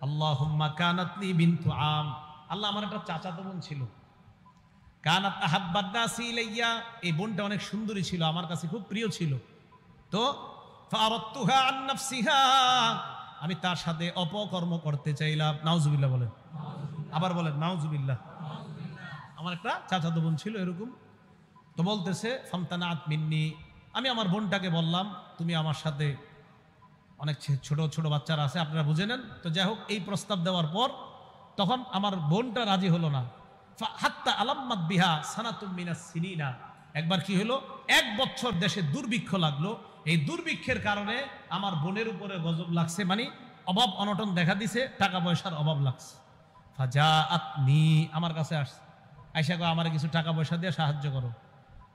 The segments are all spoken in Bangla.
আল্লাহুম্মা কানাত লি বিনতু আম, আল্লাহ আমার একটা চাচাতো বোন ছিল, কানাত আহাব্বান নাসি ইলাইয়া, এই বোনটা অনেক সুন্দরী ছিল, আমার কাছে খুব প্রিয় ছিল। তো ফারাদতুহা আন নাফসিহা, আমি তার সাথে অপকর্ম করতে চাইলাম। নাউজুবিল্লাহ বলেন, আবার বলেন নাউজুবিল্লাহ। আমার একটা চাচাতো বোন ছিল এরকম। তো বলতেছে ফামতানাত মিন্নি, আমি আমার বোনটাকে বললাম তুমি আমার সাথে, অনেক ছোট ছোট বাচ্চারা আছে আপনারা বুঝে নেন। তো যাই হোক, এই প্রস্তাব দেওয়ার পর তখন আমার বোনটা রাজি হলো না। হাত্তা আলাম্মাত বিহা সানাতুম মিনাস সিনিনা, একবার কি হলো, 1 বছর দেশে দুর্ভিক্ষ লাগলো। এই দুর্ভিক্ষের কারণে আমার বোনের উপরে গজব লাগছে, মানে অভাব অনটন দেখা দিছে, টাকা পয়সার অভাব লাগছে। ফাজাআতনি, আমার কাছে আসছে, আইসা কয় আমার কিছু টাকা পয়সা দিয়ে সাহায্য করো।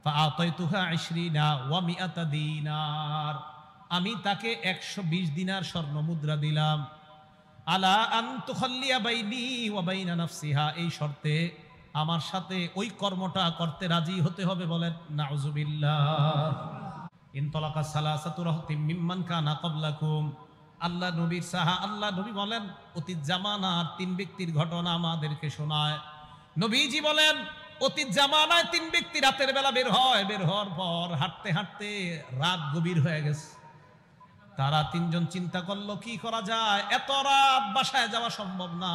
ফাআতাইতুহা 20 ওয়া 100 দিনার, আমি তাকে 120 দিনার স্বর্ণ মুদ্রা দিলাম। আলা আন তুখাল্লিয়া বাইনি ওয়া বাইনা নাফসিহা, এই শর্তে আমার সাথে ওই কর্মটা করতে রাজি হতে হবে। বলেন নাউজুবিল্লাহ। ইনতালাকা সালাসাতু রাহতিম মিম্মান কানা ক্বাবলাকুম, আল্লাহ নবীর আল্লাহ নবী বলেন অতীত জামানার 3 ব্যক্তির ঘটনা আমাদেরকে শোনায়। নবীজি বলেন অতীত জামানায় 3 ব্যক্তি রাতের বেলা বের হয়, বের হওয়ার পর হাঁটতে হাঁটতে রাত গভীর হয়ে গেছে। তারা 3 জন চিন্তা করলো কি করা যায়, এত রাত বাসায় যাওয়া সম্ভব না,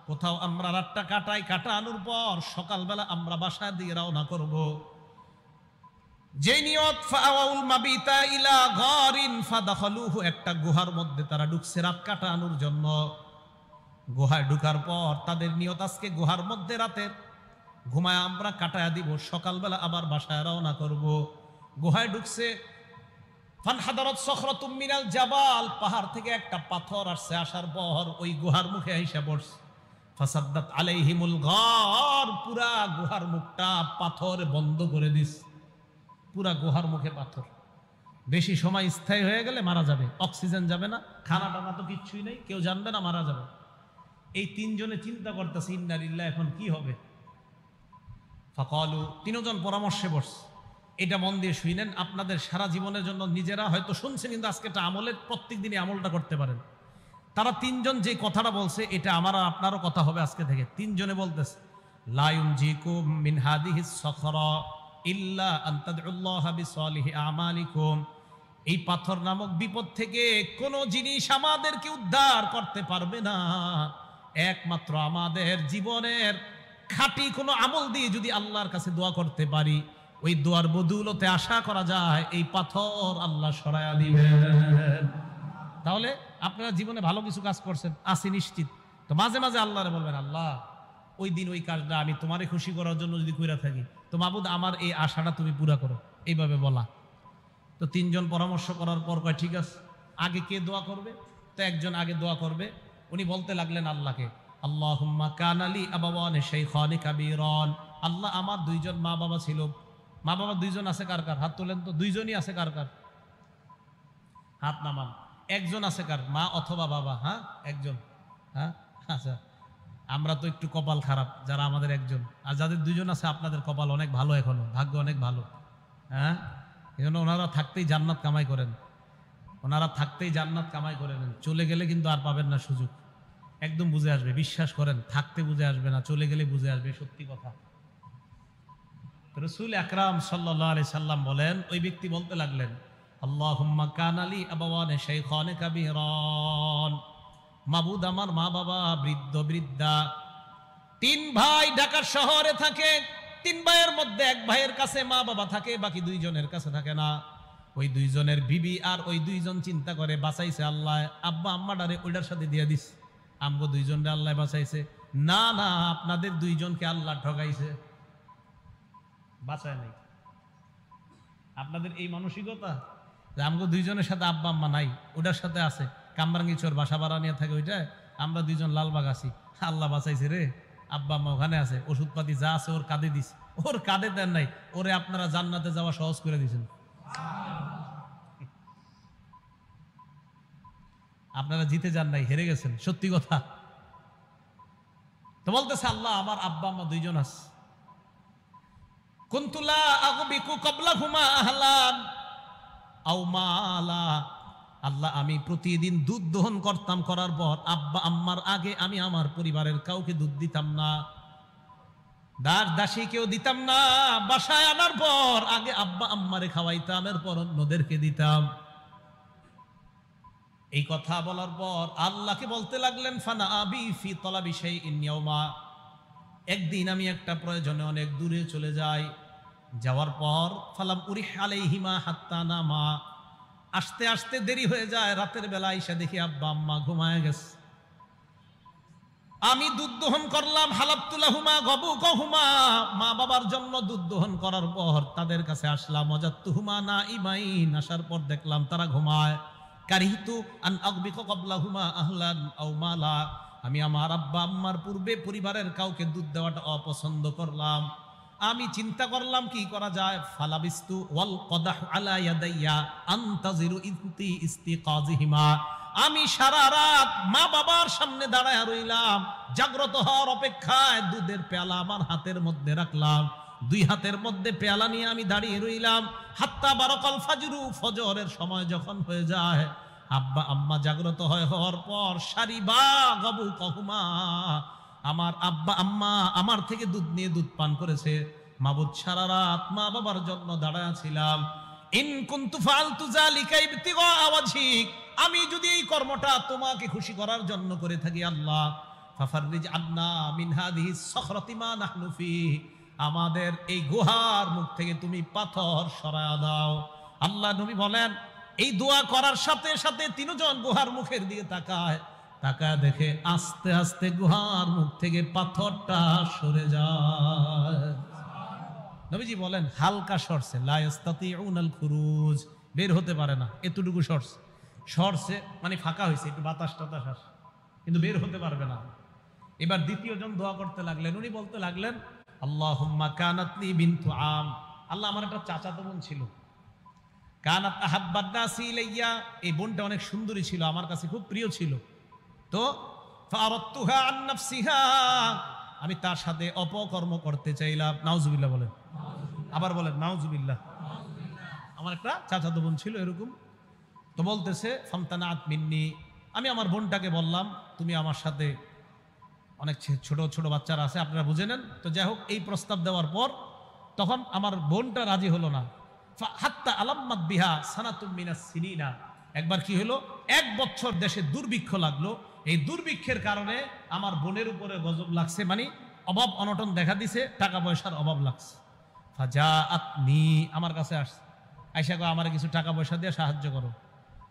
কোথাও আমরা রাতটা কাটানোর পর সকালবেলা আমরা বাসায় দিয়ে রওনা করব। যে নিয়ত ফাআউল মাবিতা ইলা গারিন ফাদাখালুহু, একটা গুহার মধ্যে তারা ঢুকছে রাত কাটানোর জন্য। গুহায় ঢুকার পর তাদের নিয়ত আজকে গুহার মধ্যে রাতের ঘুমায় আমরা কাটায়া দিব, সকালবেলা আবার বাসায় রওনা করব। গুহায় ঢুকছে, ফানহাদারাত সখরাতুম মিনাল জাবাল, পাহাড় থেকে একটা পাথর আসছে, আসার পর ওই গুহার মুখে আইসা পড়ছে। ফাসাদ্দাত আলাইহিমুল গার, পুরা গুহার মুখটা পাথর বন্ধ করে দিস, পুরা গুহার মুখে পাথর। বেশি সময় স্থায়ী হয়ে গেলে মারা যাবে, অক্সিজেন যাবে না, খানা টানা তো কিচ্ছুই নেই, কেউ জানবে না, মারা যাবে। এই 3 জনে চিন্তা করতেছে ইন্না লিল্লাহ, এখন কি হবে। ফাকালু, 3 জন পরামর্শে বসছে। এটা মন দিয়ে শুনেন, আপনাদের সারা জীবনের জন্য, নিজেরা হয়তো শুনছেন কিন্তু আজকে এটা আমলের, প্রত্যেক দিনই আমলটা করতে পারেন। তারা 3 জন যে কথাটা বলছে এটা আমার আর আপনারও কথা হবে আজকে থেকে। 3 জনে বলতেছে লা ইউনজিকুম মিন হাদিহিস সখরা ইল্লা আন তাদউল্লাহা বিসালিহি আমালিকুম, এই পাথর নামক বিপদ থেকে কোনো জিনিস আমাদেরকে উদ্ধার করতে পারবে না, একমাত্র আমাদের জীবনের খাঁটি কোনো আমল দিয়ে যদি আল্লাহর কাছে দোয়া করতে পারি, ওই দোয়ার বদৌলতে আশা করা যায় এই পাথর আল্লাহ সরায়া দিবেন। তাহলে আপনারা জীবনে ভালো কিছু কাজ করছেন আসি নিশ্চিত, তো মাঝে মাঝে আল্লাহরে বলবেন আল্লাহ ওই দিন ওই কাজটা আমি তোমারে খুশি করার জন্য যদি কইরা থাকি, তো মাবুদ আমার এই আশাটা তুমি পুরা করো, এইভাবে বলা। তো 3 জন পরামর্শ করার পর কয় ঠিক আছে, আগে কে দোয়া করবে? তো একজন আগে দোয়া করবে। উনি বলতে লাগলেন আল্লাহকে, আল্লাহুম্মা কানালি আবাওয়ানি শাইখানি কাবীরান, আল্লাহ আমার 2 জন মা বাবা ছিল। মা বাবা 2 জন আছে কার কার? হাত তোলেন তো। 2 জনই আছে কার কার? হাত নামান। 1 জন আছে কার? মা অথবা বাবা? হ্যাঁ, 1 জন। হ্যাঁ, আচ্ছা, আমরা তো একটু কপাল খারাপ যারা আমাদের 1 জন, আর যাদের 2 জন আছে আপনাদের কপাল অনেক ভালো, এখনো ভাগ্য অনেক ভালো। হ্যাঁ, এজন্য ওনারা থাকতেই জান্নাত কামাই করেন, ওনারা থাকতেই জান্নাত কামাই করে নেন, চলে গেলে কিন্তু আর পাবেন না সুযোগ। একদম বুঝে আসবে, বিশ্বাস করেন, থাকতে বুঝে আসবে না, চলে গেলে বুঝে আসবে, সত্যি কথা। রাসূল আকরাম সাল্লাল্লাহু আলাইহি সাল্লাম বলেন, ওই ব্যক্তি বলতে লাগলেন আল্লাহুম্মা কানালি আবাওয়ানি শাইখানি কাবীরান, মাবুদ আমার মা বাবা বৃদ্ধ বৃদ্ধা। 3 ভাই ঢাকার শহরে থাকে, 3 ভাইয়ের মধ্যে 1 ভাইয়ের কাছে মা বাবা থাকে, বাকি 2 জনের কাছে থাকে না। ওই 2 জনের বিবি আর ওই 2 জন চিন্তা করে বাঁচাইছে আল্লাহ, আব্বা আম্মাডারে ওইটার সাথে দিয়ে দিস, আমগো 2 জনরে আল্লাহ বাঁচাইছে। না না, আপনাদের 2 জনকে আল্লাহ ঠকাইছে, বাঁচায় নাই। আপনাদের এই মানসিকতা যে আমগো 2 জনের সাথে আব্বা আম্মা নাই, ওটার সাথে আছে কামরাঙ্গিচর বাসা ভাড়া নিয়ে থাকে, ওইটা আমরা 2 জন লালবাগ আছি, আল্লাহ বাঁচাইছে রে, আব্বা আম্মা ওখানে আছে, ওষুধপাতি যা আছে ওর কাঁধে দিস, ওর কাঁধে দেন নাই, ওরে আপনারা জান্নাতে যাওয়া সহজ করে দিয়েছেন। আপনারা জিতে যান নাই, হেরে গেছেন, সত্যি কথা। তো বলতেছে আল্লাহ আমার আব্বা আম্মা 2 জন আছে, কুনতুলা আগবিকু ক্বাবলাহুমা আহলান আও মালা, আল্লাহ আমি প্রতিদিন দুধ দহন করতাম, করার পর আব্বা আম্মার আগে আমি আমার পরিবারের কাউকে দুধ দিতাম না, দাস দাসী কেউ দিতাম না। বাসায় আনার পর আগে আব্বা আম্মারে খাওয়াইতাম, এরপর অন্যদেরকে দিতাম। এই কথা বলার পর আল্লাহকে বলতে লাগলেন, ফানা আবি ফি তলাবি শাইইন ইয়াওমা, একদিন আমি একটা প্রয়োজনে অনেক দূরে চলে যাই, যাওয়ার পর ফালাম উরিহ আলাইহিমা হাত্তা নামা, আসতে আসতে দেরি হয়ে যায়, রাতের বেলা এসে দেখি আব্বা আম্মা ঘুমায় গেছে। আমি দুধ দহন করলাম, হালাবতুলাহুমা গবুকহুমা, মা বাবার জন্য দুধ দহন করার পর তাদের কাছে আসলাম, ওয়াজাতুহুমা নাইমাইন, আসার পর দেখলাম তারা ঘুমায়। কারিহতু আন আগবিকা ক্বাবলাহুমা আহলান আও মালা, আমি আমার আব্বা আম্মার পূর্বে পরিবারের কাউকে দুধ দেওয়াটা অপছন্দ করলাম। আমি চিন্তা করলাম কি করা যায়। ফালাবিস্তু ওয়াল কদাহ আলা ইয়াদাইয়া আনতাজিরু ইস্তিকাজিহিমা, আমি সারা রাত মা বাবার সামনে দাঁড়ায় রইলাম, জাগ্রত হওয়ার অপেক্ষায়। দুধের পেয়ালা আমার হাতের মধ্যে রাখলাম, দুই হাতের মধ্যে পেয়ালা নিয়ে আমি দাঁড়িয়ে রইলাম। হাত্তা বারাকাল ফাজরু, ফজরের সময় যখন হয়ে যায়, আব্বা আম্মা জাগ্রত হওয়ার পর সারিবা গাবু কহুমা, আমার আব্বা আম্মা আমার থেকে দুধ নিয়ে দুধ পান করেছে। মাবুদ সারা রাত মা বাবার জন্য দাঁড়ায় ছিলাম। ইন কুনতু ফাআলতু যালিকা ইবতিগা ওয়াজহিক, আমি যদি এই কর্মটা তোমাকে খুশি করার জন্য করে থাকি আল্লাহ, ফাফাররিজ আন্না মিন হাদিহি সখরাতি মা নাহনু ফিহি, আমাদের এই গুহার মুখ থেকে তুমি পাথর সরায়া দাও। আল্লাহ নবী বলেন, এই দোয়া করার সাথে সাথে তিনজন গুহার মুখের দিকে তাকায়, তাকায় দেখে আস্তে আস্তে গুহার মুখ থেকে পাথরটা সরে যায়। নবীজি বলেন হালকা সরছে, লা ইস্তাতিউনাল খুরুজ, বের হতে পারে না, এতটুকু সরছে মানে ফাঁকা হয়েছে, একটু বাতাস টাতাস আসে, কিন্তু বের হতে পারবে না। এবার দ্বিতীয় জন দোয়া করতে লাগলেন, উনি বলতে লাগলেন, আল্লাহুম্মা কানাতলি বিনতু আম, আল্লাহ আমার একটা চাচাতো বোন ছিল, কানাত আহাব্বান নাসি ইলাইয়া, এই বোনটা অনেক সুন্দরী ছিল, আমার কাছে খুব প্রিয় ছিল। তো ফারাদতুহা আন নাফসিহা, আমি তার সাথে অপকর্ম করতে চাইলাম। নাউজুবিল্লাহ বলেন, আবার বলেন নাউজুবিল্লাহ। আমার একটা চাচাতো বোন ছিল এরকম। তো বলতেছে ফামতানাত মিন্নি, আমি আমার বোনটাকে বললাম তুমি আমার সাথে, অনেক ছোট ছোট বাচ্চারা আছে আপনারা বুঝে নেন। তো যাই হোক, এই প্রস্তাব দেওয়ার পর তখন আমার বোনটা রাজি হলো না। হাত্তা আলাম্মাত বিহা সানাতুম মিনাস সিনিনা, একবার কি হলো, 1 বছর দেশে দুর্ভিক্ষ লাগলো। এই দুর্ভিক্ষের কারণে আমার বোনের উপরে গজব লাগছে, মানে অভাব অনটন দেখা দিছে, টাকা পয়সার অভাব লাগছে। ফাজাআতনি, আমার কাছে আসছে, আয়েশা কয় আমার কিছু টাকা পয়সা দিয়ে সাহায্য করো।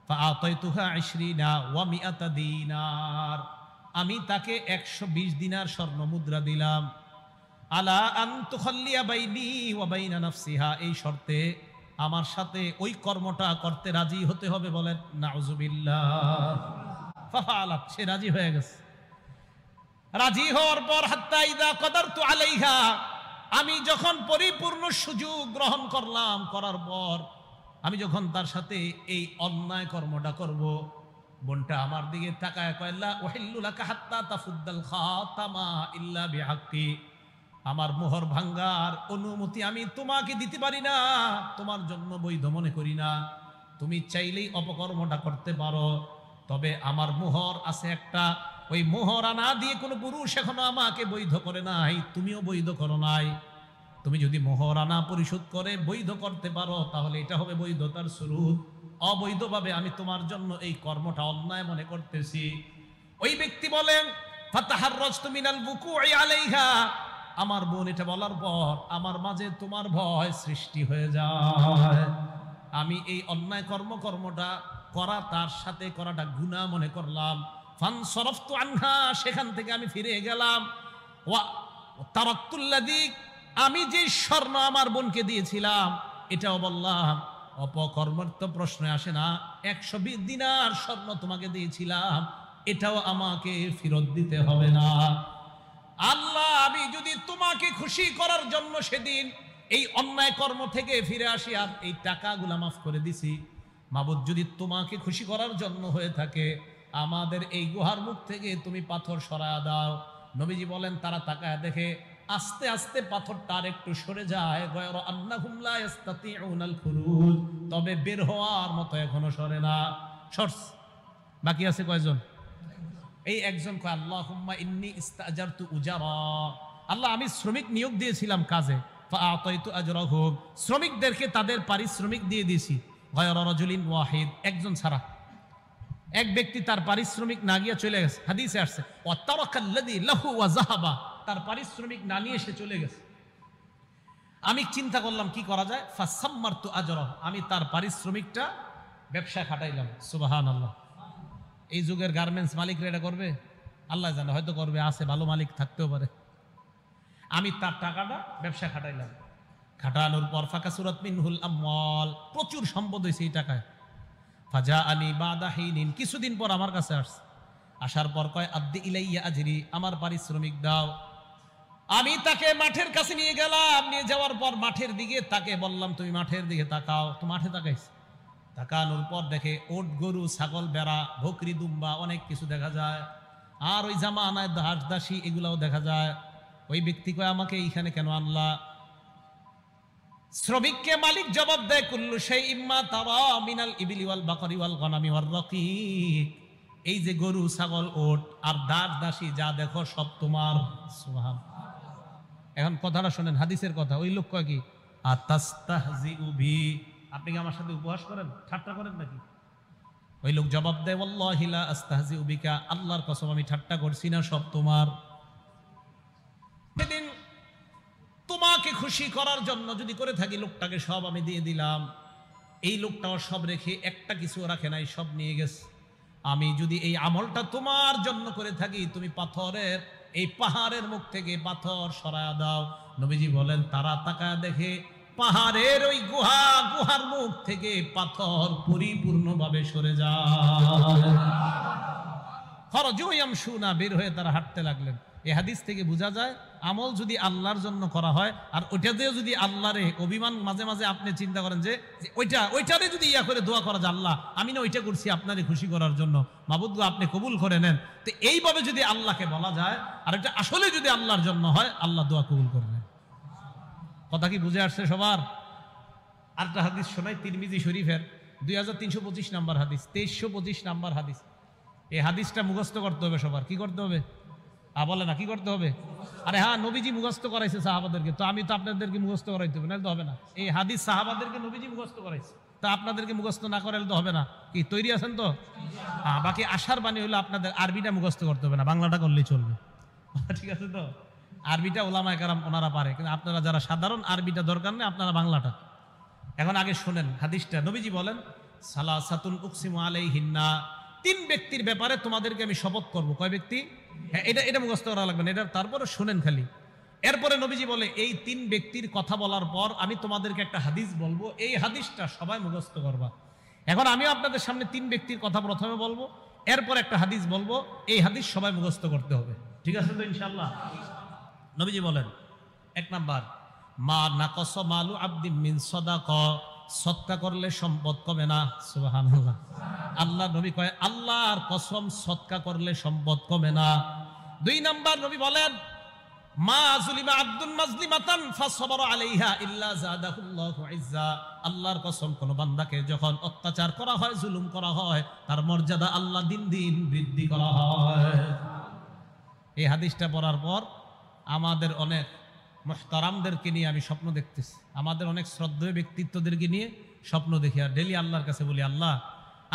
ফাআতাইতুহা 20 ওয়া 100 দিনার, আমি তাকে 120 দিনার স্বর্ণ মুদ্রা দিলাম। আলা আন তুখাল্লিয়া বাইনি ওয়া বাইনা নাফসিহা, এই শর্তে আমার সাথে ওই কর্মটা করতে রাজি হতে হবে। বলেন নাউজুবিল্লাহ। ফাফালাত, সে রাজি হয়ে গেছে। রাজি হওয়ার পর হাত্তা ইযা কাদারতু আলাইহা, আমি যখন পরিপূর্ণ সুযোগ গ্রহণ করলাম, করার পর আমি যখন তার সাথে এই অন্যায় কর্মটা করব, বোনটা আমার দিকে তাকায় কয় লা উহিল্লু লাকা হাত্তা তাফুদ্দাল খাতামা ইল্লা বিহাক্কি, আমার মোহর ভাঙ্গার অনুমতি আমি তোমাকে দিতে পারি না, তোমার জন্য বৈধ মনে করি না। তুমি চাইলেই অপকর্মটা করতে পারো, তবে আমার মোহর আছে একটা, ওই মোহর আনা দিয়ে কোনো পুরুষ এখনো আমাকে বৈধ করে নাই, তুমিও বৈধ করো নাই। তুমি যদি মোহর আনা পরিশোধ করে বৈধ করতে পারো, তাহলে এটা হবে বৈধতার শুরুত। অবৈধভাবে আমি তোমার জন্য এই কর্মটা অন্যায় মনে করতেছি। ওই ব্যক্তি বলেন ফাতাহাররাজতু মিনাল বুকুই আলাইহা, আমার বোন এটা বলার পর আমার মাঝে তোমার ভয় সৃষ্টি হয়ে যায়। আমি এই অন্যায় কর্মটা করা, তার সাথে করাটা গুনাহ মনে করলাম। ফানসরাফতু আনহা, সেখান থেকে আমি ফিরে গেলাম। ওয়া তারাক্তুল্লাযী, আমি যে স্বর্ণ আমার বোনকে দিয়েছিলাম এটাও বললাম অপকর্মের তো প্রশ্ন আসে না, 120 দিনার স্বর্ণ তোমাকে দিয়েছিলাম, এটাও আমাকে ফেরত দিতে হবে না। আল্লাহ, আমি যদি তোমাকে খুশি করার জন্য সেদিন এই অন্যায় কর্ম থেকে ফিরে আসি আর এই টাকাগুলা মাফ করে দিছি, মাবুদ যদি তোমাকে খুশি করার জন্য হয়ে থাকে, আমাদের এই গুহার মুখ থেকে তুমি পাথর সরায়া দাও। নবীজি বলেন তারা তাকায় দেখে আস্তে আস্তে পাথরটা আর একটু সরে যায়, গায়রা আন্নাহুম লা ইস্তাতিউনাল খুরুজ, তবে বের হওয়ার মতো এখনো সরে না। শর্টস। বাকি আছে কয়জন? এই একজন কয় আল্লাহুম্মা ইন্নী ইস্তাজারতু উজারা, আল্লাহ আমি শ্রমিক নিয়োগ দিয়েছিলাম কাজে, ফাআতাইতু আজরাহুম, শ্রমিকদেরকে তাদের পারিশ্রমিক দিয়ে দিয়েছি, গায়রা রাজুলিন ওয়াহিদ, একজন ছাড়া। এক ব্যক্তি তার পারিশ্রমিক না গিয়ে চলে গেছে, হাদিসে আসছে ওয়া তারাকাল্লাযী লাহু ওয়া যাহাবা, তার পারিশ্রমিক না নিয়ে সে চলে গেছে। আমি চিন্তা করলাম কি করা যায়, ফাসাম্মারতু আজরাহু, আমি তার পারিশ্রমিকটা ব্যবসায় খাটাইলাম। সুবহানাল্লাহ। এই যুগের গার্মেন্টস মালিকরা এটা করবে? আল্লাহ জানে, হয়তো করবে, আছে ভালো মালিক থাকতেও পারে। আমি তার টাকাটা ব্যবসা খাটাইলাম, খাটানোর পর ফাঁকা সুরাত মিনহুল আমওয়াল, প্রচুর সম্পদ হয়েছে এই টাকায়। ফাজা আনি বাদা হিনিন, কিছুদিন পর আমার কাছে আসছে, আসার পর কয় আদ্দি ইলাইয়া আজরি, আমার পারিশ্রমিক দাও। আমি তাকে মাঠের কাছে নিয়ে গেলাম, নিয়ে যাওয়ার পর মাঠের দিকে তাকে বললাম তুমি মাঠের দিকে তাকাও, তো মাঠে তাকাইছে। তাকানোর পর দেখে ওট, গরু, ছাগল, বেড়া, বকরি, দুম্বা, অনেক কিছু দেখা যায়। আর ওই জামানায় দাস দাসী এগুলাও দেখা যায়। ওই ব্যক্তি কয় আমাকে এইখানে কেন আনলা? শ্রমিককে মালিক জবাব দেয় কুল্লু শাইইম মা তারা মিনাল ইবিলি ওয়াল বাকরি ওয়াল গনামি ওয়ার রাকিক, এই যে গরু, ছাগল, ওট আর দাস দাসী যা দেখো সব তোমার। সুবহানাল্লাহ। এখন কথাটা শোনেন, হাদিসের কথা। ওই লোক কয় কি, আতাস্তাহজিউ বি, আপনি কি আমার সাথে উপহাস করেন, ঠাট্টা করেন নাকি? ওই লোক জবাব দেয় ওয়াল্লাহি লা আস্তাহজিউ বিকা, আল্লাহর কসম আমি ঠাট্টা করছি না, সব তোমার। সেদিন তোমাকে খুশি করার জন্য যদি করে থাকি, লোকটাকে সব আমি দিয়ে দিলাম। এই লোকটাও সব রেখে একটা কিছু রাখে নাই, সব নিয়ে গেছে। আমি যদি এই আমলটা তোমার জন্য করে থাকি, তুমি পাথরের, এই পাহাড়ের মুখ থেকে পাথর সরায়া দাও। নবীজি বলেন তারা তাকায় দেখে পাহাড়ের ওই গুহার মুখ থেকে পাথর পরিপূর্ণভাবে সরে যায়। খরজু ইয়ামশুনা, বের হয়ে তারা হাঁটতে লাগলেন। এই হাদিস থেকে বোঝা যায় আমল যদি আল্লাহর জন্য করা হয়, আর ওইটাতেও যদি আল্লাহরে অভিমান, মাঝে মাঝে আপনি চিন্তা করেন যে ওইটারে যদি ইয়া করে দোয়া করা যায়, আল্লাহ আমি না ওইটা করছি আপনারে খুশি করার জন্য, মাবুদ গো আপনি কবুল করে নেন, তো এইভাবে যদি আল্লাহকে বলা যায়, আর এটা আসলে যদি আল্লাহর জন্য হয়, আল্লাহ দোয়া কবুল করে নেন। কথা কি বুঝে আসছে সবার? আরেকটা হাদিস শোনাই, তিরমিজি শরীফের 2325 নাম্বার হাদিস, 2325 নাম্বার হাদিস। এই হাদিসটা মুখস্থ করতে হবে সবার। কি করতে হবে? বলে না কি করতে হবে? আরে হ্যাঁ, নবীজি মুখস্থ করাইছে সাহাবাদেরকে, তো আমি তো আপনাদেরকে মুখস্থ করাইতে হবে, না তো হবে না। এই হাদিস সাহাবাদেরকে নবীজি মুখস্থ করাইছে, তা আপনাদেরকে মুখস্থ না করাইলে তো হবে না। কি তৈরি আছেন তো? হ্যাঁ, বাকি আশার বাণী হলো আপনাদের আরবিটা মুখস্থ করতে হবে না, বাংলাটা করলেই চলবে। ঠিক আছে তো? আরবিটা ওলামায়ে কেরাম ওনারা পারে, কিন্তু আপনারা যারা সাধারণ, আরবিটা দরকার নেই, আপনারা বাংলাটা। এখন আগে শোনেন হাদিসটা। নবীজি বলেন সালাসাতুন উকসিমু আলাইহিন্না, 3 ব্যক্তির ব্যাপারে তোমাদেরকে আমি শপথ করব। কয় ব্যক্তি? হ্যাঁ, এটা মুখস্থ করা লাগবে না, এটা তারপরে শোনেন খালি। এরপরে নবীজি বলে এই 3 ব্যক্তির কথা বলার পর আমি তোমাদেরকে একটা হাদিস বলবো, এই হাদিসটা সবাই মুখস্থ করবা। এখন আমিও আপনাদের সামনে 3 ব্যক্তির কথা প্রথমে বলবো, এরপর একটা হাদিস বলবো, এই হাদিস সবাই মুখস্থ করতে হবে। ঠিক আছে তো ইনশাআল্লাহ? নবীজি বলেন 1 নাম্বার, মা নাকস মালু আবদিন মিন সাদাকা, সদকা করলে সম্পদ কমে না। সুবহানাল্লাহ। আল্লাহ নবী কয় আল্লাহর কসম, সদকা করলে সম্পদ কমে না। 2 নাম্বার নবী বলেন মা যুলিমা আব্দুন মাজলিমাতান ফাসবারা আলাইহা ইল্লা যাদাহুল্লাহু ইজ্জা, আল্লাহর কসম কোন বান্দাকে যখন অত্যাচার করা হয়, জুলুম করা হয়, তার মর্যাদা আল্লাহ দিন দিন বৃদ্ধি করা হয়। এই হাদিসটা পড়ার পর আমাদের অনেক মুহতারামদেরকে নিয়ে আমি স্বপ্ন দেখতেছি, আমাদের অনেক শ্রদ্ধেয় ব্যক্তিত্বদেরকে নিয়ে স্বপ্ন দেখি, আর ডেলি আল্লাহর কাছে বলি আল্লাহ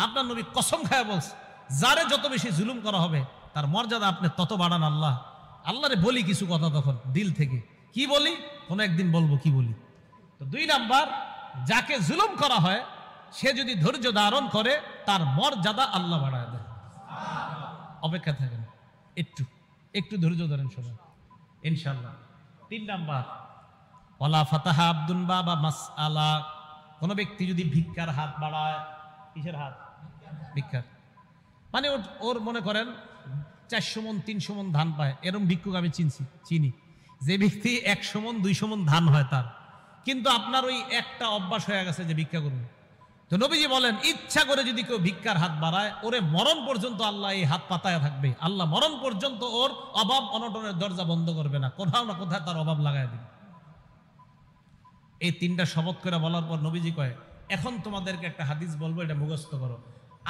আপনার নবী কসম খায়া বলছে যারে যত বেশি জুলুম করা হবে তার মর্যাদা আপনি তত বাড়ান। আল্লাহরে বলি কিছু কথা তখন দিল থেকে, কি বলি কোন একদিন বলবো কি বলি। তো 2 নাম্বার, যাকে জুলুম করা হয় সে যদি ধৈর্য ধারণ করে তার মর্যাদা আল্লাহ বাড়ায় দেয়। অপেক্ষা থাকেন, একটু ধৈর্য ধরেন সবাই ইনশাআল্লাহ। 3 নাম্বার, ওয়ালা ফাতাহা আব্দুন বাবা মাসআলা, কোন ব্যক্তি যদি ভিক্ষার হাত বাড়ায়, কিসের হাত? ভিক্ষার, মানে ওর মনে করেন 400 মণ 300 মণ ধান পায়, এরকম ভিক্ষুক আমি চিনি যে ব্যক্তি 100 মণ 200 মণ ধান হয় তার, কিন্তু আপনার ওই একটা অভ্যাস হয়ে গেছে যে ভিক্ষা করুন। তো নবীজি বলেন ইচ্ছা করে যদি কেউ ভিক্ষার হাত বাড়ায়, ওরে মরণ পর্যন্ত আল্লাহ এই হাত পাতায় থাকবে, আল্লাহ মরণ পর্যন্ত ওর অভাব অনটনের দরজা বন্ধ করবে না, কোথাও না কোথায় তার অভাব লাগায় দিবে। এই 3টা শপথ করে বলার পর নবীজি কয় এখন তোমাদেরকে একটা হাদিস বলবো, এটা মুখস্থ করো।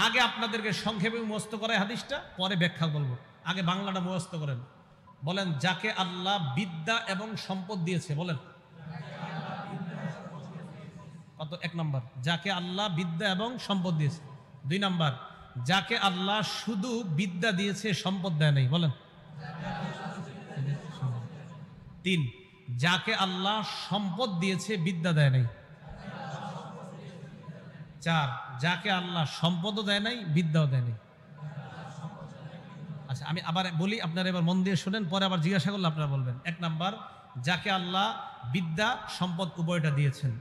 আগে আপনাদেরকে সংক্ষেপে মুখস্থ করায় হাদিসটা, পরে ব্যাখ্যা বলবো। আগে বাংলাটা মুখস্থ করেন। বলেন, যাকে আল্লাহ বিদ্যা এবং সম্পদ দিয়েছে, বলেন কত? 1 নাম্বার, যাকে আল্লাহ বিদ্যা এবং সম্পদ দিয়েছে। 2 নাম্বার, যাকে আল্লাহ শুধু বিদ্যা দিয়েছে, সম্পদ দেয় নাই, বলেন। 3, যাকে আল্লাহ সম্পদ দিয়েছে, বিদ্যা দেয় নাই। 4, যাকে আল্লাহ সম্পদও দেয় নাই, বিদ্যাও দেয় নাই। আচ্ছা, আমি আবার বলি, আপনারা এবার মন দিয়ে শুনেন, পরে আবার জিজ্ঞাসা করলে আপনারা বলবেন। 1 নাম্বার, যাকে আল্লাহ বিদ্যা সম্পদ উভয়টা দিয়েছেন।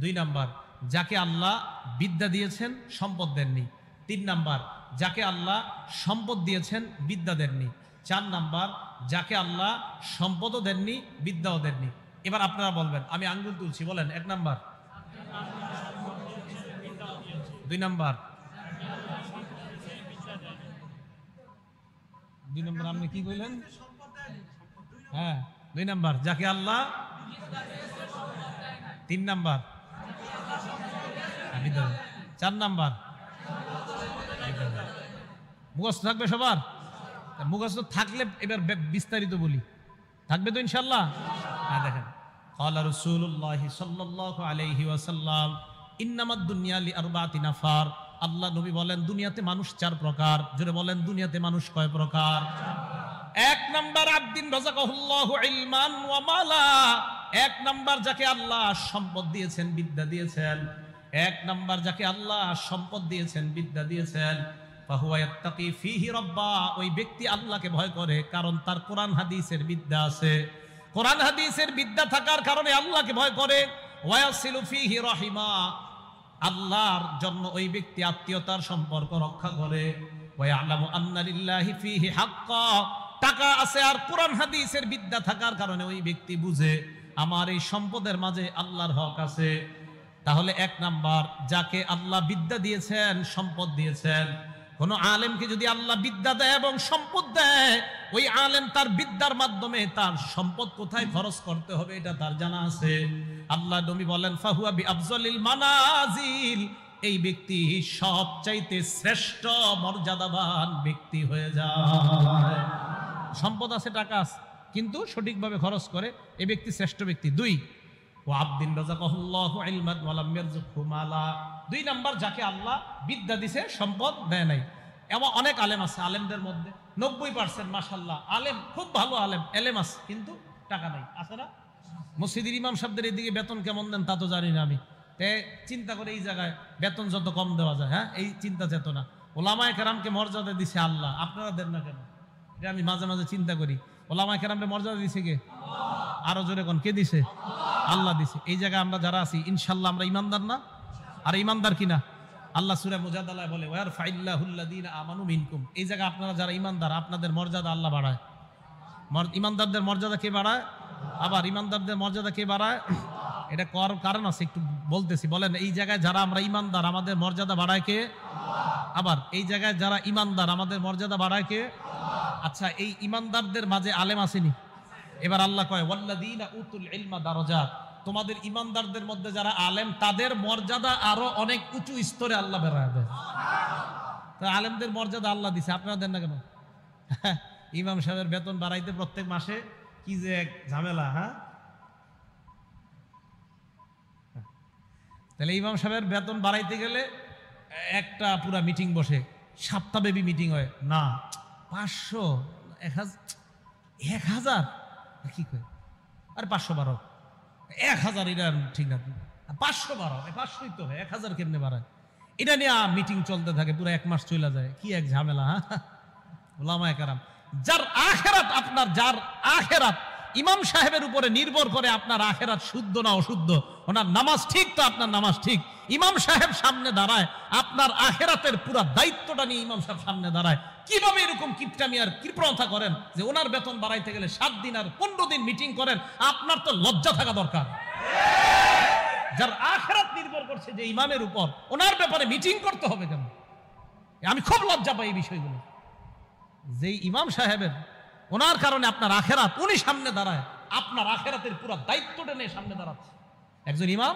2 নাম্বার, যাকে আল্লাহ বিদ্যা দিয়েছেন, সম্পদ দেননি। 3 নাম্বার, যাকে আল্লাহ সম্পদ দিয়েছেন, বিদ্যা দেননি। 4 নাম্বার, যাকে আল্লাহ সম্পদও দেননি, বিদ্যাও দেননি। এবার আপনারা বলবেন, আমি আঙ্গুল তুলছি, বলেন। 1 নাম্বার, 2 নাম্বার, 2 নাম্বার আপনি কি কইলেন? হ্যাঁ, 2 নাম্বার, যাকে আল্লাহ। 3 নাম্বার, 4 নাম্বার, মুখস্থ থাকবে সবার? মুখস্থ থাকলে এবার বিস্তারিত বলি, থাকবে তো ইনশাআল্লাহ? হ্যাঁ, দেখেন, ক্বালা রাসূলুল্লাহ সাল্লাল্লাহু আলাইহি ওয়াসাল্লাম ইন্নামাদ দুনিয়া লিআরবাতি নাফার। আল্লাহ নবী বলেন, দুনিয়াতে মানুষ 4 প্রকার। জোরে বলেন, দুনিয়াতে মানুষ কয় প্রকার? 1 নাম্বার, আব্দিন রাযাকাহুল্লাহু ইলমান ওয়া মালা। 1 নাম্বার, যাকে আল্লাহ সম্পদ দিয়েছেন, বিদ্যা দিয়েছেন। 1 নাম্বার, যাকে আল্লাহ সম্পদ দিয়েছেন, বিদ্যা দিয়েছেন, ফাহুয়া ইয়াত্তাকি ফীহি রাব্বা। ওই ব্যক্তি আল্লাহকে ভয় করে, কারণ তার কোরআন হাদিসের বিদ্যা আছে। কোরআন হাদিসের বিদ্যা থাকার কারণে আল্লাহকে ভয় করে। ওয়া ইয়াসিলু ফীহি রাহিমা। আল্লাহর জন্য ওই ব্যক্তি আত্মীয়তার সম্পর্ক রক্ষা করে। ওয়া ইয়ালামু আন্না লিল্লাহি ফীহি হাক্কা। টাকা আছে আর কোরআন হাদিসের বিদ্যা থাকার কারণে ওই ব্যক্তি বুঝে, আমার এই সম্পদের মাঝে আল্লাহর হক আছে। তাহলে 1 নাম্বার, যাকে আল্লাহ বিদ্যা দিয়েছেন, সম্পদ দিয়েছেন। কোন আলেমকে যদি আল্লাহ বিদ্যা দেয় এবং সম্পদ দেয়, ওই আলেম তার বিদ্যার মাধ্যমে তার সম্পদ কোথায় খরচ করতে হবে এটা তার জানা আছে। আল্লাহ নবী বলেন, ফাহুয়া বিআফজালিল মানাজিল। এই ব্যক্তি সবচাইতে শ্রেষ্ঠ মর্যাদাবান ব্যক্তি হয়ে যায়। সম্পদ আছে, টাকা আছে, কিন্তু সঠিকভাবে খরচ করে, এই ব্যক্তি শ্রেষ্ঠ ব্যক্তি। 2, ওয়া আব্দিন রাযাকাহুল্লাহু ইলমান ওয়া লাম ইয়ারযুকহু মালা। 2 নাম্বার, যাকে আল্লাহ বিদ্যা দিয়েছে, সম্পদ দেয় নাই। এমন অনেক আলেম আছে, আলেমদের মধ্যে 90% মাশাআল্লাহ আলেম, খুব ভালো আলেম, এলেম আছে, কিন্তু টাকা নাই, আছে না? মসজিদের ইমাম সাহেবদের এদিকে বেতন কেমন দেন তা তো জানি না আমি। চিন্তা করে এই জায়গায় বেতন যত কম দেওয়া যায়, হ্যাঁ, এই চিন্তা চেতনা। ওলামায়ে কেরামকে মর্যাদা দিছে আল্লাহ, আপনারা দেন না কেন? এটা আমি মাঝে মাঝে চিন্তা করি। ওলামায়ে কেরামকে মর্যাদা দিছে কে? আরো জোরে কোন, কে দিছে? আল্লাহ দিছে। এই জায়গায় আমরা যারা আছি, ইনশাআল্লাহ আমরা ইমানদার না? আর ইমানদার কিনা? আল্লাহ সূরা মুজাদালায় বলে, ওয়ারফাইল্লাহুল্লাযীনা আমানু মিনকুম। এই জায়গায় আপনারা যারা ইমানদার, আপনাদের মর্যাদা আল্লাহ বাড়ায়। ইমানদারদের মর্যাদা কে বাড়ায়? আবার ইমানদারদের মর্যাদা কে বাড়ায়? এটা করার কারণ আছে, একটু বলতেছি। বলেন, এই জায়গায় যারা আমরা ইমানদার, আমাদের মর্যাদা বাড়ায় কে? আবার এই জায়গায় যারা ইমানদার, আমাদের মর্যাদা বাড়ায় কে? আচ্ছা, এই ইমানদারদের মাঝে আলেম আসেনি? এবার আল্লাহ কয়, ওয়াল্লাযীনা উতুল ইলমা দারাজাত। তোমাদের ইমানদারদের মধ্যে যারা আলেম, তাদের মর্যাদা আরো অনেক উঁচু স্তরে আল্লাহ বেড়ায় দেয়। তো আলেমদের মর্যাদা আল্লাহ দিছে, আপনারা দেন না কেন? ইমাম সাহেবের বেতন বাড়াইতে প্রত্যেক মাসে কি যে এক ঝামেলা। হ্যাঁ, তাহলে ইমাম সাহেবের বেতন বাড়াইতে গেলে একটা পুরা মিটিং বসে, সপ্তাহব্যাপী মিটিং হয় না। 500, 1000 কি কয়? আরে 500 বাড়াও, 1000 এটা ঠিক না। 500 বাড়াও, 500ই তো হয়, 1000 কেমনে বাড়ায়? এটা নিয়ে মিটিং চলতে থাকে, পুরো 1 মাস চলে যায়। কি এক ঝামেলা। ওলামায়ে কেরাম, যার আখেরাত, আপনার যার আখেরাত ইমাম সাহেবের উপরে নির্ভর করে, আপনার আখেরাত শুদ্ধ না অশুদ্ধ, ওনার নামাজ ঠিক তো আপনার নামাজ ঠিক। ইমাম সাহেব সামনে দাঁড়ায়, আপনার আখেরাতের পুরা দায়িত্বটা নিয়ে ইমাম সাহেব সামনে দাঁড়ায়। কিভাবে এরকম কিপটামি আর কৃপণতা করেন যে ওনার বেতন বাড়াইতে গেলে 7 দিন আর 15 দিন মিটিং করেন? আপনার তো লজ্জা থাকা দরকার। যার আখেরাত নির্ভর করছে যে ইমামের উপর, ওনার ব্যাপারে মিটিং করতে হবে কেন? আমি খুব লজ্জা পাই এই বিষয়গুলো। যেই ইমাম সাহেবের, ওনার কারণে আপনার আখেরাত, উনি সামনে দাঁড়ায়, আপনার আখেরাতের পুরো দায়িত্বটা নিয়ে সামনে দাঁড়াচ্ছে। একজন ইমাম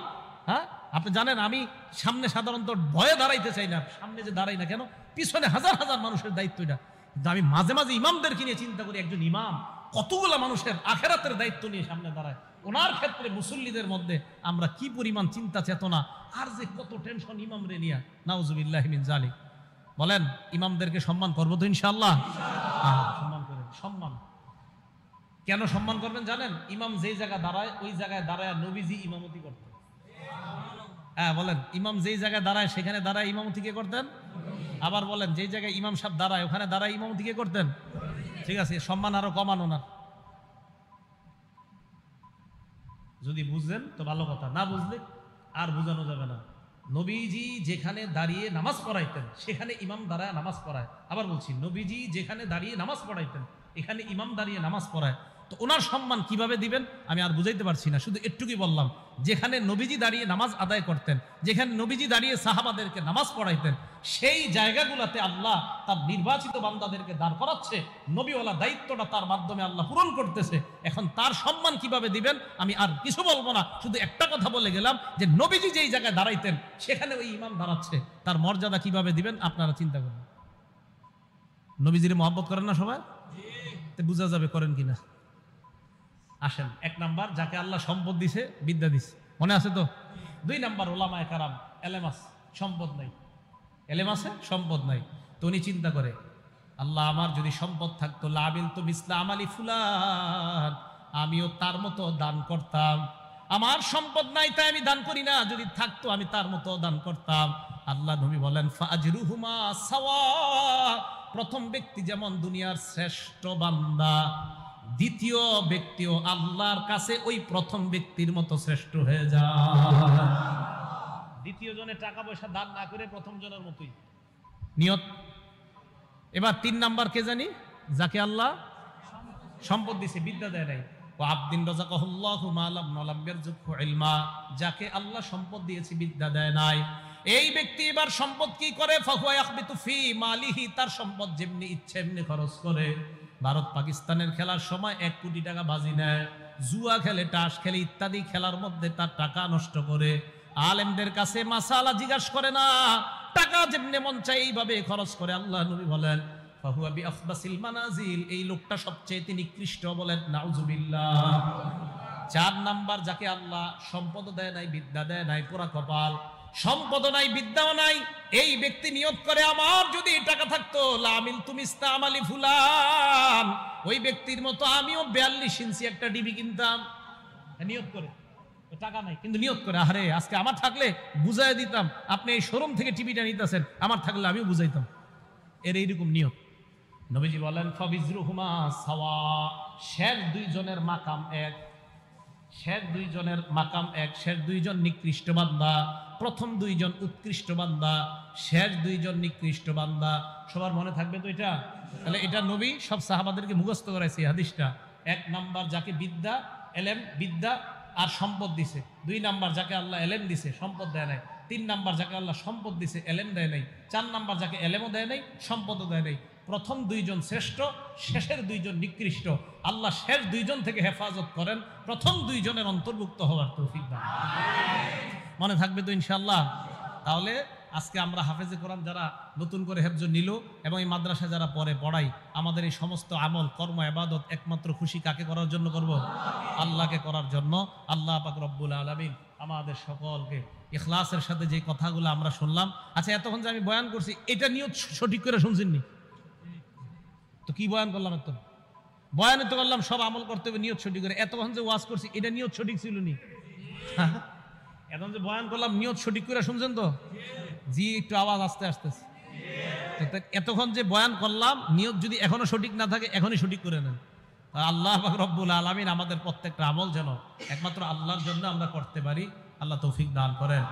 হ্যাঁ, আপনি জানেন আমি সামনে সাধারণত ভয়ে দাঁড়াইতে চাই না, সামনে যে দাঁড়াই না কেন, পিছনে হাজার হাজার মানুষের দায়িত্ব এটা। কিন্তু আমি মাঝে মাঝে ইমামদেরকে নিয়ে চিন্তা করি, একজন ইমাম কতগুলা মানুষের আখেরাতের দায়িত্ব নিয়ে সামনে দাঁড়ায়, ওনার ক্ষেত্রে মুসল্লিদের মধ্যে আমরা কি পরিমাণ চিন্তা চেতনা আর যে কত টেনশন ইমাম রে নিয়া, নাউজুবিল্লাহি মিন যালিক। বলেন ইমামদেরকে সম্মান করবো তো ইনশাআল্লাহ? সম্মান করেন। সম্মান কেন সম্মান করবেন জানেন? ইমাম যেই জায়গায় দাঁড়ায় ওই জায়গায় দাঁড়ায় নবীজি ইমামতি করতেন। হ্যাঁ বলেন, ইমাম যেই জায়গায় দাঁড়ায় সেখানে দাঁড়ায় ইমামতি কে করতেন? আবার বলেন, যেই জায়গায় ইমাম সাহেব দাঁড়ায় ওখানে দাঁড়ায় ইমামতি কে করতেন? ঠিক আছে, সম্মান আরো কমানো না। যদি বুঝলেন তো ভালো কথা, না বুঝলে আর বুঝানো যাবে না। নবীজি যেখানে দাঁড়িয়ে নামাজ পড়াইতেন সেখানে ইমাম দাঁড়ায় নামাজ পড়ায়। আবার বলছি, নবীজি যেখানে দাঁড়িয়ে নামাজ পড়াইতেন এখানে ইমাম দাঁড়িয়ে নামাজ পড়ায়। তো ওনার সম্মান কিভাবে দিবেন আমি আর বুঝাইতে পারছি না, শুধু একটুকুই বললাম। যেখানে নবীজি দাঁড়িয়ে নামাজ আদায় করতেন, যেখানে নবীজি দাঁড়িয়ে সাহাবাদেরকে নামাজ পড়াইতেন, সেই জায়গাগুলোতে আল্লাহ তার নির্বাচিত বান্দাদেরকে দাঁড় করাচ্ছে, নবীওয়ালা দায়িত্বটা তার মাধ্যমে আল্লাহ পূরণ করতেছে। এখন তার সম্মান কিভাবে দিবেন আমি আর কিছু বলবো না, শুধু একটা কথা বলে গেলাম যে নবীজি যেই জায়গায় দাঁড়াইতেন সেখানে ওই ইমাম দাঁড়াচ্ছে, তার মর্যাদা কিভাবে দিবেন আপনারা চিন্তা করুন। নবীজির মহব্বত করেন না সবাই? বুঝা যাবে করেন কিনা। আসেন, 1 নাম্বার, যাকে আল্লাহ সম্পদ দিছে, বিদ্যা দিছে, মনে আছে তো? 2 নাম্বার, ওলামায়ে কেরাম, এলেম আছে, সম্পদ নাই। এলেম আছে, সম্পদ নাই। তো উনি চিন্তা করে, আল্লাহ আমার যদি সম্পদ থাকতো, লাবিল তো মিসলা আমালি ফুলান, আমিও তার মতো দান করতাম। আমার সম্পদ নাই তাই আমি দান করি না, যদি থাকতো আমি তার মতো দান করতাম। আল্লাহ নবী বলেন ফাজরুহুমা সাওয়া, প্রথম ব্যক্তি যেমন দুনিয়ার শ্রেষ্ঠ বান্দা, দ্বিতীয় ব্যক্তিও আল্লাহর কাছে ওই প্রথম ব্যক্তির মতো শ্রেষ্ঠ হয়ে যায়। দ্বিতীয় জনে টাকা পয়সা দান না করে প্রথম জনের মতোই নিয়ত। এবার 3 নাম্বার কে জানি? যাকে আল্লাহ সম্পদ দিছে, বিদ্যা দেয় নাই। ও আবদিন রাযাকাহুল্লাহু মা লাম ইয়ারযুকহু ইলমা, যাকে আল্লাহ সম্পদ দিয়েছে বিদ্যা দেয় নাই, এই ব্যক্তি এবার সম্পদ কি করে? ফাহুয়া ইয়াখবিতু ফি মালিহি, তার সম্পদ যেমনি ইচ্ছে এমনি খরচ করে। ভারত পাকিস্তানের খেলার সময় 1 কোটি টাকা বাজি নেয়, জুয়া খেলে, টাস খেলে, ইত্যাদি খেলার মধ্যে তার টাকা নষ্ট করে। আলেমদের কাছে মাসালা জিজ্ঞাসা করে না, টাকা যেমনি মন চায় এইভাবে খরচ করে। আল্লাহ নবী বলেন ফাহুয়া বিআখবাসিল মানাজিল, এই লোকটা সবচেয়ে নিকৃষ্ট, বলেন নাউজুবিল্লাহ। 4 নাম্বার, যাকে আল্লাহ সম্পদ দেয় নাই, বিদ্যা দেয় নাই, পোড়া কপাল, সম্পদ নাই, বিদ্যাও নাই, এই ব্যক্তি নিয়ত করে আমার যদি টাকা থাকতো লামিল তুমি ইস্তামালি ফুলান, ওই ব্যক্তির মতো আমিও 42 ইঞ্চি একটা ডিবি কিনতাম। নিয়ত করে, টাকা নাই কিন্তু নিয়ত করে, আরে আজকে আমার থাকলে বুঝাই দিতাম, আপনি এই শোরুম থেকে টিভিটা নিতেছেন, আমার থাকলে আমিও বুঝাইতাম। এর এইরকম নিয়ত। নবীজি বলেন ফাবিজরুহুমা সাওয়া, শেষ 2 জনের মাকাম এক, শেষ 2 জনের মাকাম এক। শেষ 2 জন নিকৃষ্ট বান্দা, প্রথম 2 জন উৎকৃষ্ট বান্দা, শেষ 2 জন নিকৃষ্ট বান্দা। সবার মনে থাকবে তো এটা? তাহলে এটা নবী সব সাহাবাদেরকে মুখস্থ করাইছে এই হাদিসটা। 1 নাম্বার, যাকে বিদ্যা, এলেম, বিদ্যা আর সম্পদ দিছে। 2 নাম্বার, যাকে আল্লাহ এলেম দিছে, সম্পদ দেয় নাই। 3 নাম্বার, যাকে আল্লাহ সম্পদ দিছে, এলেম দেয় নাই। 4 নাম্বার, যাকে এলেমও দেয় নাই, সম্পদও দেয় নাই। প্রথম 2 জন শ্রেষ্ঠ, শেষের 2 জন নিকৃষ্ট। আল্লাহ শেষ 2 জন থেকে হেফাজত করেন, প্রথম 2 জনের অন্তর্ভুক্ত হওয়ার তৌফিক দান। মনে থাকবে তো ইনশাআল্লাহ? তাহলে আজকে আমরা হাফেজে কোরআন যারা নতুন করে হেফজ নিল এবং এই মাদ্রাসায় যারা পড়াই, আমাদের এই সমস্ত আমল, কর্ম, ইবাদত একমাত্র খুশি কাকে করার জন্য করব? আল্লাহকে করার জন্য। আল্লাহ পাক রব্বুল আলামিন আমাদের সকলকে ইখলাসের সাথে যে কথাগুলো আমরা শুনলাম, আচ্ছা এতক্ষণ যে আমি বয়ান করছি এটা নিয়ত সঠিক করে শুনছেননি তো? কি বয়ান করলাম? এত বয়ানে তো করলাম সব আমল করতে হবে নিয়ত সঠিক করে। এতক্ষণ যে ওয়াজ করছি এটা নিয়ত সঠিক ছিল নি? এখন যে বয়ান করলাম নিয়ত সঠিক করে শুনছেন তো? জি, একটু আওয়াজ আস্তে আসতেছে। এতক্ষণ যে বয়ান করলাম নিয়ত যদি এখনো সঠিক না থাকে এখনই সঠিক করে নেন। আল্লাহ পাক রব্বুল আলামিন আমাদের প্রত্যেকটা আমল যেন একমাত্র আল্লাহর জন্য আমরা করতে পারি। আল্লাহ তৌফিক দান করেন।